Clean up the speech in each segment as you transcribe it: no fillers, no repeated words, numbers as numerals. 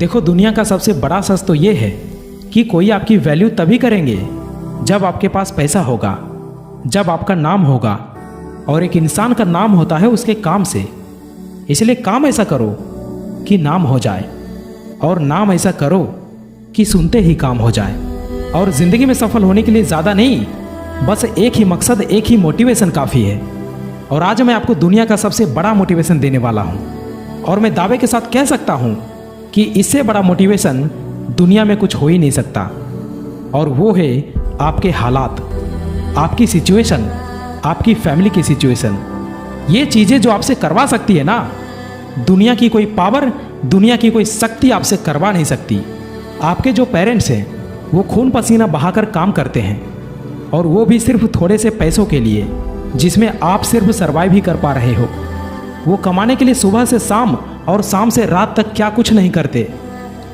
देखो, दुनिया का सबसे बड़ा सच तो ये है कि कोई आपकी वैल्यू तभी करेंगे जब आपके पास पैसा होगा, जब आपका नाम होगा। और एक इंसान का नाम होता है उसके काम से। इसलिए काम ऐसा करो कि नाम हो जाए, और नाम ऐसा करो कि सुनते ही काम हो जाए। और ज़िंदगी में सफल होने के लिए ज़्यादा नहीं, बस एक ही मकसद, एक ही मोटिवेशन काफ़ी है। और आज मैं आपको दुनिया का सबसे बड़ा मोटिवेशन देने वाला हूँ, और मैं दावे के साथ कह सकता हूँ कि इससे बड़ा मोटिवेशन दुनिया में कुछ हो ही नहीं सकता। और वो है आपके हालात, आपकी सिचुएशन, आपकी फैमिली की सिचुएशन। ये चीज़ें जो आपसे करवा सकती है ना, दुनिया की कोई पावर, दुनिया की कोई शक्ति आपसे करवा नहीं सकती। आपके जो पेरेंट्स हैं वो खून पसीना बहाकर काम करते हैं, और वो भी सिर्फ थोड़े से पैसों के लिए, जिसमें आप सिर्फ सर्वाइव ही कर पा रहे हो। वो कमाने के लिए सुबह से शाम और शाम से रात तक क्या कुछ नहीं करते।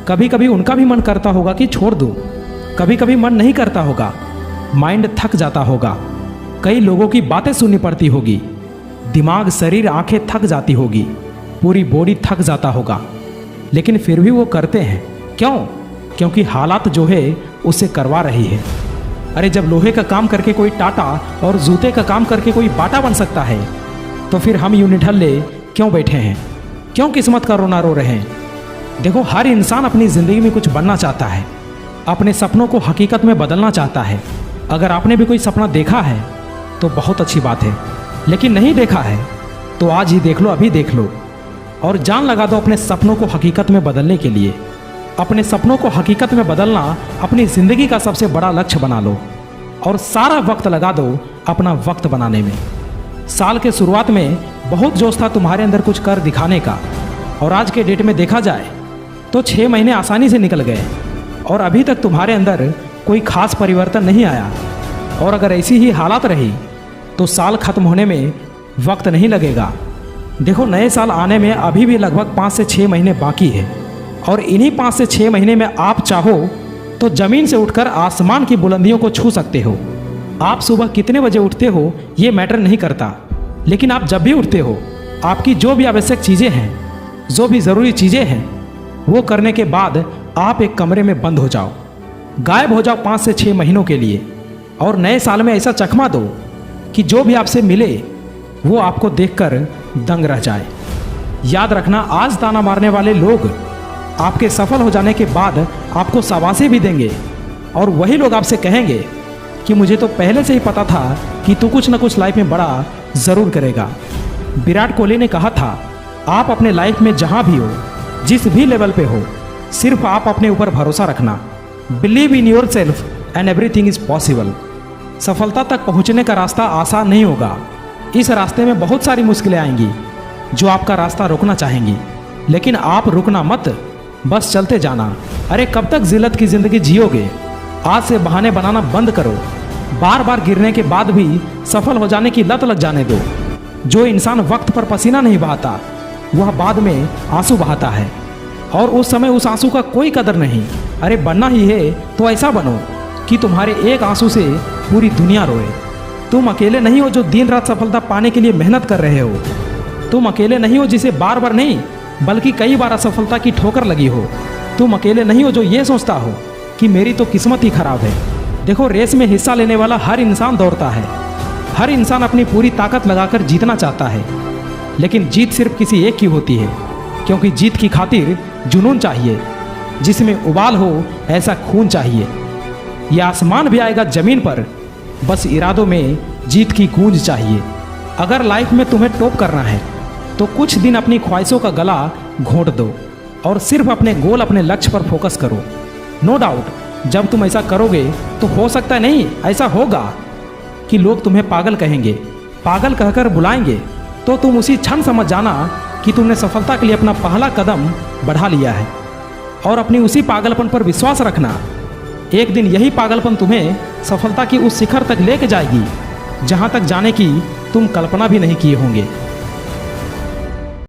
कभी कभी उनका भी मन करता होगा कि छोड़ दूँ, कभी कभी मन नहीं करता होगा, माइंड थक जाता होगा, कई लोगों की बातें सुननी पड़ती होगी, दिमाग, शरीर, आंखें थक जाती होगी, पूरी बॉडी थक जाता होगा, लेकिन फिर भी वो करते हैं। क्यों? क्योंकि हालात जो है उससे करवा रही है। अरे जब लोहे का काम करके कोई टाटा और जूते का काम करके कोई बाटा बन सकता है, तो फिर हम यूं निठल्ले क्यों बैठे हैं? क्यों किस्मत का रोना रो रहे हैं? देखो, हर इंसान अपनी ज़िंदगी में कुछ बनना चाहता है, अपने सपनों को हकीकत में बदलना चाहता है। अगर आपने भी कोई सपना देखा है तो बहुत अच्छी बात है, लेकिन नहीं देखा है तो आज ही देख लो, अभी देख लो, और जान लगा दो अपने सपनों को हकीकत में बदलने के लिए। अपने सपनों को हकीकत में बदलना अपनी ज़िंदगी का सबसे बड़ा लक्ष्य बना लो, और सारा वक्त लगा दो अपना वक्त बनाने में। साल के शुरुआत में बहुत जोश था तुम्हारे अंदर कुछ कर दिखाने का, और आज के डेट में देखा जाए तो 6 महीने आसानी से निकल गए, और अभी तक तुम्हारे अंदर कोई खास परिवर्तन नहीं आया। और अगर ऐसी ही हालात रही तो साल खत्म होने में वक्त नहीं लगेगा। देखो, नए साल आने में अभी भी लगभग 5 से 6 महीने बाकी है, और इन्हीं 5 से 6 महीने में आप चाहो तो ज़मीन से उठकर आसमान की बुलंदियों को छू सकते हो। आप सुबह कितने बजे उठते हो ये मैटर नहीं करता, लेकिन आप जब भी उठते हो, आपकी जो भी आवश्यक चीज़ें हैं, जो भी ज़रूरी चीज़ें हैं, वो करने के बाद आप एक कमरे में बंद हो जाओ, गायब हो जाओ 5 से 6 महीनों के लिए, और नए साल में ऐसा चकमा दो कि जो भी आपसे मिले वो आपको देखकर दंग रह जाए। याद रखना, आज ताना मारने वाले लोग आपके सफल हो जाने के बाद आपको शाबाशी भी देंगे, और वही लोग आपसे कहेंगे कि मुझे तो पहले से ही पता था कि तू कुछ ना कुछ लाइफ में बड़ा ज़रूर करेगा। विराट कोहली ने कहा था, आप अपने लाइफ में जहाँ भी हो, जिस भी लेवल पे हो, सिर्फ आप अपने ऊपर भरोसा रखना। Believe in your self and everything is possible. सफलता तक पहुँचने का रास्ता आसान नहीं होगा। इस रास्ते में बहुत सारी मुश्किलें आएंगी जो आपका रास्ता रोकना चाहेंगी, लेकिन आप रुकना मत, बस चलते जाना। अरे कब तक जिल्लत की ज़िंदगी जियोगे? आज से बहाने बनाना बंद करो। बार बार गिरने के बाद भी सफल हो जाने की लत लग जाने दो। जो इंसान वक्त पर पसीना नहीं बहाता, वह बाद में आंसू बहाता है, और उस समय उस आंसू का कोई कदर नहीं। अरे बनना ही है तो ऐसा बनो कि तुम्हारे एक आंसू से पूरी दुनिया रोए। तुम अकेले नहीं हो जो दिन रात सफलता पाने के लिए मेहनत कर रहे हो। तुम अकेले नहीं हो जिसे बार बार नहीं बल्कि कई बार असफलता की ठोकर लगी हो। तुम अकेले नहीं हो जो ये सोचता हो कि मेरी तो किस्मत ही खराब है। देखो, रेस में हिस्सा लेने वाला हर इंसान दौड़ता है, हर इंसान अपनी पूरी ताकत लगाकर जीतना चाहता है, लेकिन जीत सिर्फ किसी एक की होती है, क्योंकि जीत की खातिर जुनून चाहिए, जिसमें उबाल हो ऐसा खून चाहिए। यह आसमान भी आएगा ज़मीन पर, बस इरादों में जीत की गूंज चाहिए। अगर लाइफ में तुम्हें टॉप करना है तो कुछ दिन अपनी ख्वाहिशों का गला घोंट दो, और सिर्फ अपने गोल, अपने लक्ष्य पर फोकस करो। नो डाउट, जब तुम ऐसा करोगे तो हो सकता है, नहीं ऐसा होगा कि लोग तुम्हें पागल कहेंगे, पागल कहकर बुलाएंगे, तो तुम उसी क्षण समझ जाना कि तुमने सफलता के लिए अपना पहला कदम बढ़ा लिया है। और अपनी उसी पागलपन पर विश्वास रखना। एक दिन यही पागलपन तुम्हें सफलता की उस शिखर तक लेके जाएगी जहाँ तक जाने की तुम कल्पना भी नहीं किए होंगे।